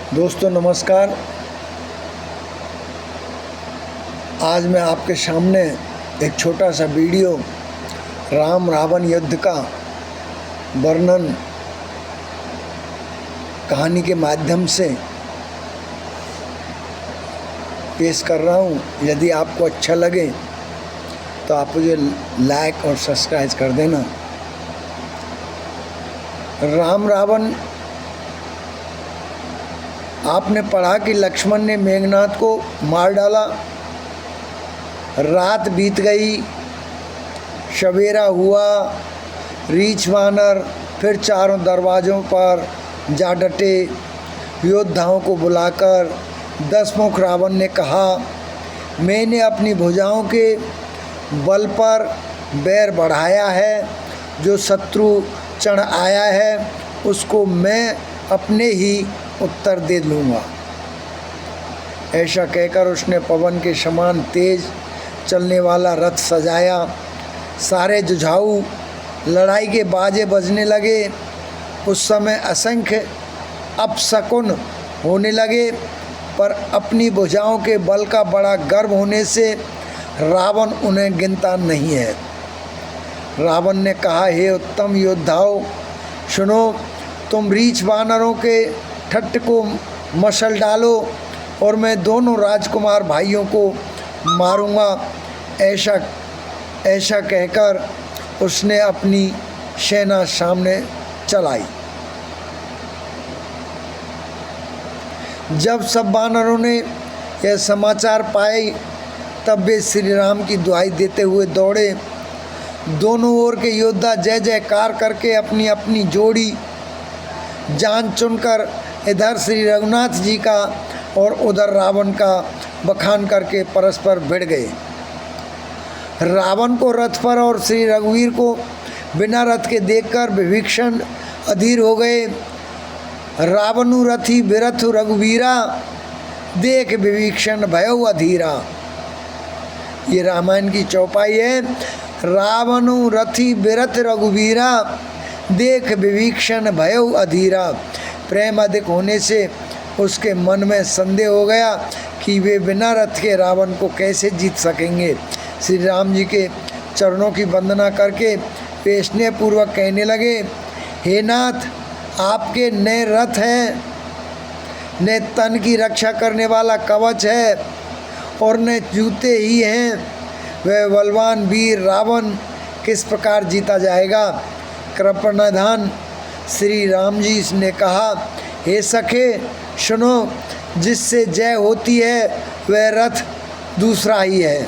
दोस्तों नमस्कार। आज मैं आपके सामने एक छोटा सा वीडियो राम रावण युद्ध का वर्णन कहानी के माध्यम से पेश कर रहा हूँ। यदि आपको अच्छा लगे तो आप मुझे लाइक और सब्सक्राइब कर देना। राम रावण, आपने पढ़ा कि लक्ष्मण ने मेघनाथ को मार डाला। रात बीत गई, सवेरा हुआ। रीछ वानर फिर चारों दरवाज़ों पर जा डटे। योद्धाओं को बुलाकर दशमुख रावण ने कहा, मैंने अपनी भुजाओं के बल पर बैर बढ़ाया है। जो शत्रु चढ़ आया है उसको मैं अपने ही उत्तर दे लूँगा। ऐसा कहकर उसने पवन के समान तेज चलने वाला रथ सजाया। सारे जुझाऊ लड़ाई के बाजे बजने लगे। उस समय असंख्य अपशकुन होने लगे, पर अपनी भुजाओं के बल का बड़ा गर्व होने से रावण उन्हें गिनता नहीं है। रावण ने कहा, हे उत्तम योद्धाओं, सुनो, तुम रीछ वानरों के ठट्ठ को मसल डालो और मैं दोनों राजकुमार भाइयों को मारूंगा। ऐसा कहकर उसने अपनी सेना सामने चलाई। जब सब वानरों ने यह समाचार पाए तब वे श्री राम की दुहाई देते हुए दौड़े। दोनों ओर के योद्धा जय जयकार करके अपनी अपनी जोड़ी जान चुनकर इधर श्री रघुनाथ जी का और उधर रावण का बखान करके परस्पर भिड़ गए। रावण को रथ पर और श्री रघुवीर को बिना रथ के देखकर विभीषण अधीर हो गए। रावणु रथी बिरथ रघुवीरा, देख विभीषण भयउ अधीरा। ये रामायण की चौपाई है। रावणु रथी बिरथ रघुवीरा, देख विभीषण भयउ अधीरा। प्रेम अधिक होने से उसके मन में संदेह हो गया कि वे बिना रथ के रावण को कैसे जीत सकेंगे। श्री राम जी के चरणों की वंदना करके वे स्नेहपूर्वक कहने लगे, हे नाथ, आपके नए रथ हैं, न तन की रक्षा करने वाला कवच है और न जूते ही हैं। वह बलवान वीर रावण किस प्रकार जीता जाएगा। कृपानिधान श्री राम जी ने कहा, हे सखे सुनो, जिससे जय होती है वह रथ दूसरा ही है।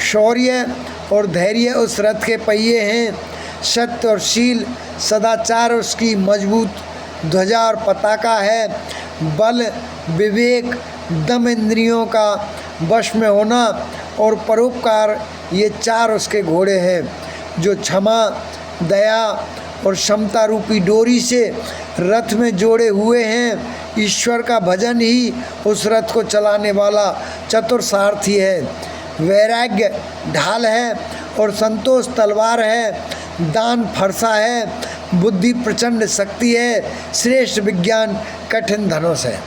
शौर्य और धैर्य उस रथ के पहिए हैं। सत्य और शील सदाचार उसकी मजबूत ध्वजा और पताका है। बल विवेक दम इंद्रियों का वश में होना और परोपकार ये चार उसके घोड़े हैं। जो क्षमा दया और समता रूपी डोरी से रथ में जोड़े हुए हैं। ईश्वर का भजन ही उस रथ को चलाने वाला चतुर सारथी है। वैराग्य ढाल है और संतोष तलवार है। दान फरसा है, बुद्धि प्रचंड शक्ति है। श्रेष्ठ विज्ञान कठिन धनुष है।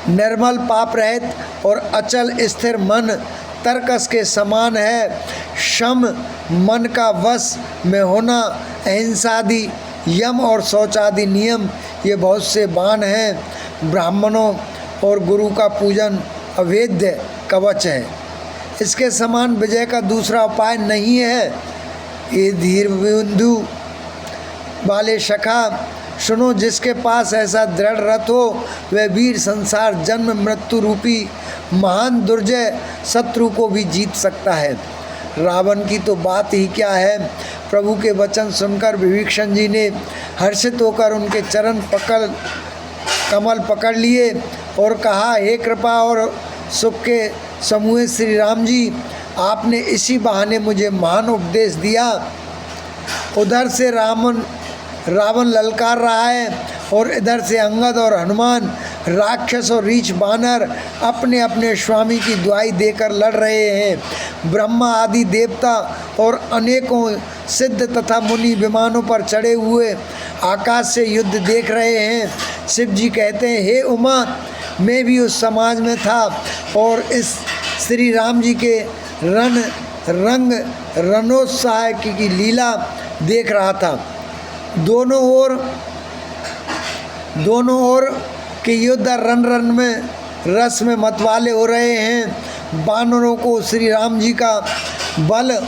निर्मल पाप रहित और अचल स्थिर मन तरकस के समान है। शम मन का वश में होना, अहिंसादि यम और शौचादि नियम ये बहुत से बाण हैं। ब्राह्मणों और गुरु का पूजन अवेद्य कवच है। इसके समान विजय का दूसरा उपाय नहीं है। ये धीर बिंदु वाले सखा सुनो, जिसके पास ऐसा दृढ़ रथ हो वह वीर संसार जन्म मृत्यु रूपी महान दुर्जय शत्रु को भी जीत सकता है। रावण की तो बात ही क्या है। प्रभु के वचन सुनकर विभीषण जी ने हर्षित होकर उनके चरण कमल पकड़ लिए और कहा, हे कृपा और सुख के समूह श्री राम जी, आपने इसी बहाने मुझे महान उपदेश दिया। उधर से रावण ललकार रहा है और इधर से अंगद और हनुमान राक्षस और रीछ बानर अपने अपने स्वामी की दुहाई देकर लड़ रहे हैं। ब्रह्मा आदि देवता और अनेकों सिद्ध तथा मुनि विमानों पर चढ़े हुए आकाश से युद्ध देख रहे हैं। शिव जी कहते हैं, हे उमा, मैं भी उस समाज में था और इस श्री राम जी के रणोत्साह की लीला देख रहा था। दोनों ओर के योद्धा रण में रस में मतवाले हो रहे हैं। बानरों को श्री राम जी का बल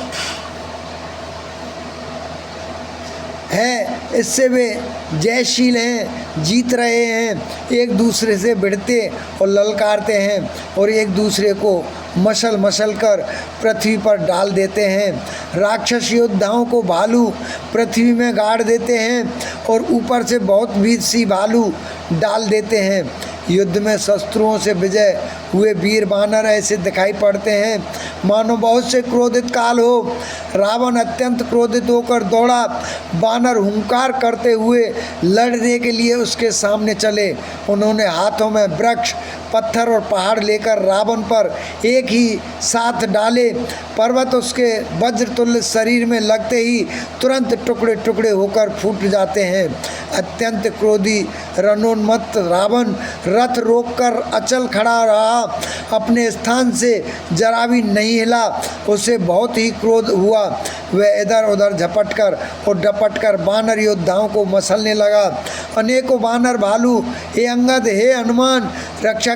है, इससे वे जयशील हैं, जीत रहे हैं। एक दूसरे से भिड़ते और ललकारते हैं और एक दूसरे को मसल कर पृथ्वी पर डाल देते हैं। राक्षस योद्धाओं को भालू पृथ्वी में गाड़ देते हैं और ऊपर से बहुत भी सी भालू डाल देते हैं। युद्ध में शस्त्रुओं से विजय हुए वीर बानर ऐसे दिखाई पड़ते हैं मानो बहुत से क्रोधित काल हो। रावण अत्यंत क्रोधित होकर दौड़ा। बानर हुंकार करते हुए लड़ने के लिए उसके सामने चले। उन्होंने हाथों में वृक्ष, पत्थर और पहाड़ लेकर रावण पर एक ही साथ डाले। पर्वत उसके वज्रतुल्य शरीर में लगते ही तुरंत टुकड़े टुकड़े होकर फूट जाते हैं। अत्यंत क्रोधी रणोन्मत्त रावण रथ रोककर अचल खड़ा रहा, अपने स्थान से जरा भी नहीं हिला। उसे बहुत ही क्रोध हुआ। वह इधर उधर झपटकर बानर योद्धाओं को मसलने लगा। अनेकों बानर भालू, हे अंगद, हे हनुमान, रक्षा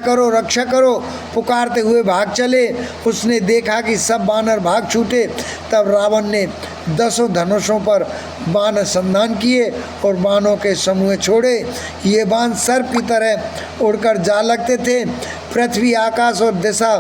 करो पुकारते हुए भाग चले। उसने देखा कि सब बानर भाग छूटे। तब रावण ने 10 धनुषों पर बाण संधान किए और बाणों के समूह छोड़े। ये बाण सर्प की तरह उड़कर जा लगते थे। पृथ्वी, आकाश और दिशा